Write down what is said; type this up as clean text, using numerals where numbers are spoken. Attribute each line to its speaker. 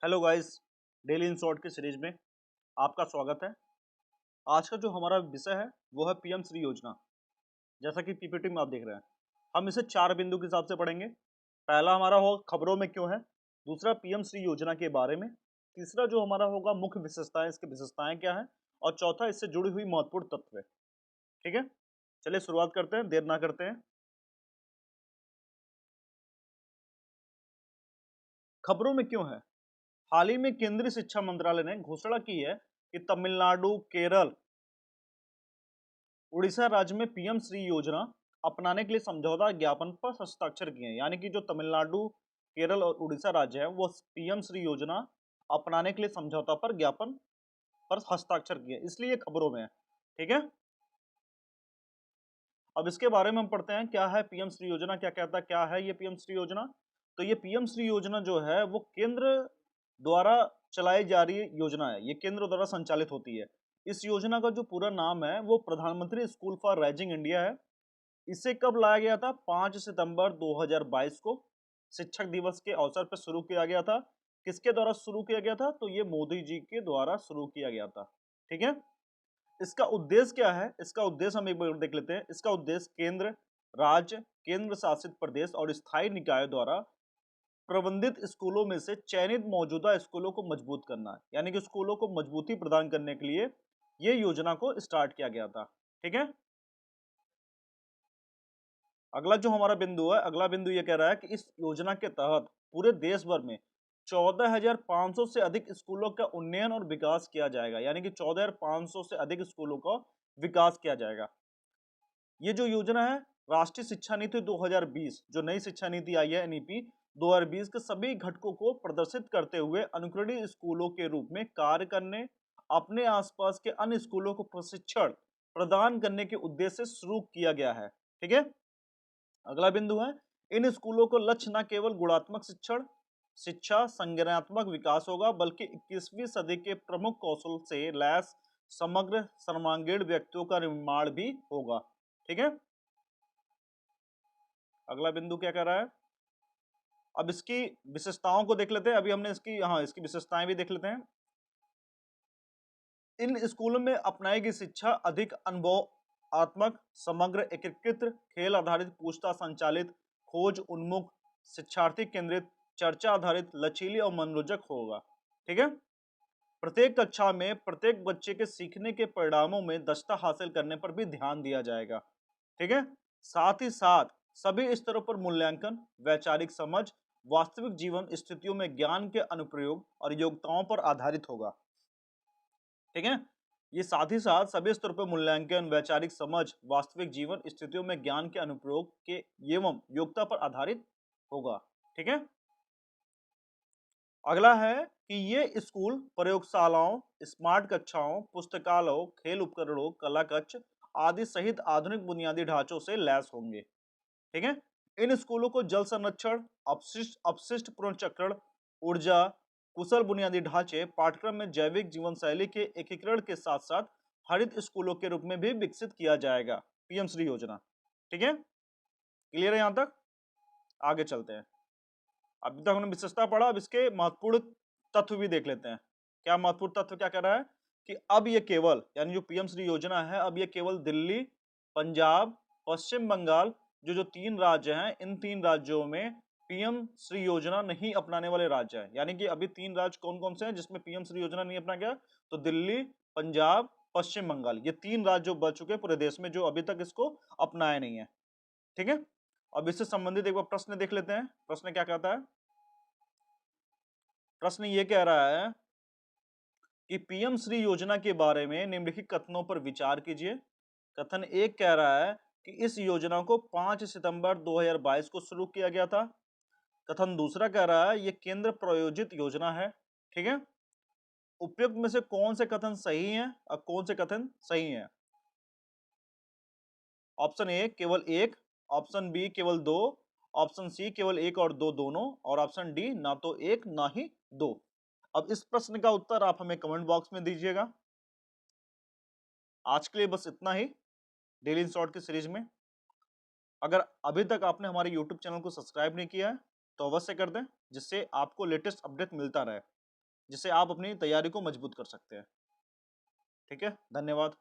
Speaker 1: Hello guys, daily in short की series में आपका स्वागत है। आज का जो हमारा विषय है वो है पीएम श्री योजना। जैसा कि पीपीटी में आप देख रहे हैं, हम इसे 4 बिंदु के हिसाब से पढ़ेंगे। पहला हमारा होगा खबरों में क्यों है, दूसरा पीएम श्री योजना के बारे में, तीसरा जो हमारा होगा मुख्य विशेषताएं, इसकी विशेषताएं क्या है, और चौथा इससे जुड़ी हुई महत्वपूर्ण तत्व। ठीक है, चलिए शुरुआत करते हैं, देर ना करते हैं। खबरों में क्यों है। हाल ही में केंद्रीय शिक्षा मंत्रालय ने घोषणा की है कि तमिलनाडु, केरल, उड़ीसा राज्य में पीएम श्री योजना अपनाने के लिए समझौता ज्ञापन पर हस्ताक्षर किए हैं। यानी कि जो तमिलनाडु, केरल और उड़ीसा राज्य है वो पीएम श्री योजना अपनाने के लिए समझौता पर ज्ञापन पर हस्ताक्षर किए, इसलिए ये खबरों में है। ठीक है, अब इसके बारे में हम पढ़ते हैं क्या है पीएम श्री योजना, क्या कहता है, क्या है ये पीएम श्री योजना। तो ये पीएम श्री योजना जो है वो केंद्र द्वारा चलाई जा रही योजना है, ये केंद्र द्वारा संचालित होती है। इस योजना का जो पूरा नाम है वो प्रधानमंत्री स्कूल फॉर राइजिंग इंडिया है। इसे कब लाया गया था? 5 सितंबर 2022 को शिक्षक दिवस के अवसर पर शुरू किया गया था। किसके द्वारा शुरू किया गया था? तो ये मोदी जी के द्वारा शुरू किया गया था। ठीक है, इसका उद्देश्य क्या है? इसका उद्देश्य हम एक बार देख लेते हैं। इसका उद्देश्य केंद्र, राज्य, केंद्र शासित प्रदेश और स्थायी निकायों द्वारा प्रबंधित स्कूलों में से चयनित मौजूदा स्कूलों को मजबूत करना है। यानी कि स्कूलों को मजबूती प्रदान करने के लिए ये योजना को स्टार्ट किया गया था। ठीक है, अगला जो हमारा बिंदु है, अगला बिंदु ये कह रहा है कि इस योजना के तहत पूरे देश भर में 14,500 से अधिक स्कूलों का उन्नयन और विकास किया जाएगा। यानी कि 14,500 से अधिक स्कूलों का विकास किया जाएगा। ये जो योजना है राष्ट्रीय शिक्षा नीति 2020, जो नई शिक्षा नीति आई है एनईपी 2020 के सभी घटकों को प्रदर्शित करते हुए अनुकरणीय स्कूलों के रूप में कार्य करने, अपने आसपास के अन्य स्कूलों को प्रशिक्षण प्रदान करने के उद्देश्य से शुरू किया गया है। ठीक है, अगला बिंदु है इन स्कूलों को लक्ष्य न केवल गुणात्मक शिक्षण शिक्षा संज्ञानात्मक विकास होगा, बल्कि 21वीं सदी के प्रमुख कौशल से लैस समग्र सर्वांगीण व्यक्तियों का निर्माण भी होगा। ठीक है, अगला बिंदु क्या कह रहा है, अब इसकी विशेषताओं को देख लेते हैं। अभी हमने इसकी विशेषताएं भी देख लेते हैं। इन स्कूलों में अपनाई गई शिक्षा अधिक अनुभवात्मक, समग्र, एकीकृत, खेल आधारित, पूछताछ संचालित, खोज उन्मुख, शिक्षार्थी केंद्रित, चर्चा आधारित, लचीली और मनोरंजक होगा। ठीक है, प्रत्येक कक्षा में प्रत्येक बच्चे के सीखने के परिणामों में दक्षता हासिल करने पर भी ध्यान दिया जाएगा। ठीक है, साथ ही साथ सभी स्तरों पर मूल्यांकन, वैचारिक समझ, वास्तविक जीवन स्थितियों में ज्ञान के अनुप्रयोग और योग्यताओं पर आधारित होगा। ठीक है, ये साथ ही साथ सभी स्तरों पर मूल्यांकन, वैचारिक समझ, वास्तविक जीवन स्थितियों में ज्ञान के अनुप्रयोग के एवं योग्यता पर आधारित होगा। ठीक है, अगला है कि ये स्कूल प्रयोगशालाओं, स्मार्ट कक्षाओं, पुस्तकालयों, खेल उपकरणों, कला कक्ष आदि सहित आधुनिक बुनियादी ढांचों से लैस होंगे। ठीक है, इन स्कूलों को जल संरक्षण, अपशिष्ट अपशिष्ट पुनर्चक्रण, ऊर्जा, कुशल बुनियादी ढांचे, पाठ्यक्रम में जैविक जीवन शैली के एकीकरण के साथ साथ हरित स्कूलों के रूप में भी विकसित किया जाएगा। पीएम श्री योजना। ठीक है, क्लियर है यहां तक? आगे चलते हैं। अभी तक हमने विशेषता पढ़ा, अब इसके महत्वपूर्ण तत्व भी देख लेते हैं। क्या महत्वपूर्ण तत्व क्या कह रहा है कि अब ये केवल, यानी जो पीएम श्री योजना है, अब ये केवल दिल्ली, पंजाब, पश्चिम बंगाल, जो जो 3 राज्य हैं, इन 3 राज्यों में पीएम श्री योजना नहीं अपनाने वाले राज्य हैं। यानी कि अभी 3 राज्य कौन कौन से हैं जिसमें पीएम श्री योजना नहीं अपना गया? तो दिल्ली, पंजाब, पश्चिम बंगाल, ये 3 राज्य बच चुके हैं पूरे देश में जो अभी तक इसको अपनाया नहीं है। ठीक है, अब इससे संबंधित एक बार प्रश्न देख लेते हैं। प्रश्न क्या कहता है? प्रश्न ये कह रहा है कि पीएम श्री योजना के बारे में निम्नलिखित कथनों पर विचार कीजिए। कथन 1 कह रहा है कि इस योजना को 5 सितंबर 2022 को शुरू किया गया था। कथन दूसरा कह रहा है ये केंद्र प्रायोजित योजना है। ठीक है, उपयुक्त में से कौन से कथन सही हैं और कौन से कथन सही हैं? ऑप्शन ए केवल 1, ऑप्शन बी केवल 2, ऑप्शन सी केवल 1 और 2 दोनों, और ऑप्शन डी ना तो 1 ना ही 2। अब इस प्रश्न का उत्तर आप हमें कमेंट बॉक्स में दीजिएगा। आज के लिए बस इतना ही डेली इन शॉर्ट की सीरीज में। अगर अभी तक आपने हमारे यूट्यूब चैनल को सब्सक्राइब नहीं किया है तो अवश्य कर दें, जिससे आपको लेटेस्ट अपडेट मिलता रहे। जिससे आप अपनी तैयारी को मजबूत कर सकते हैं। ठीक है, धन्यवाद।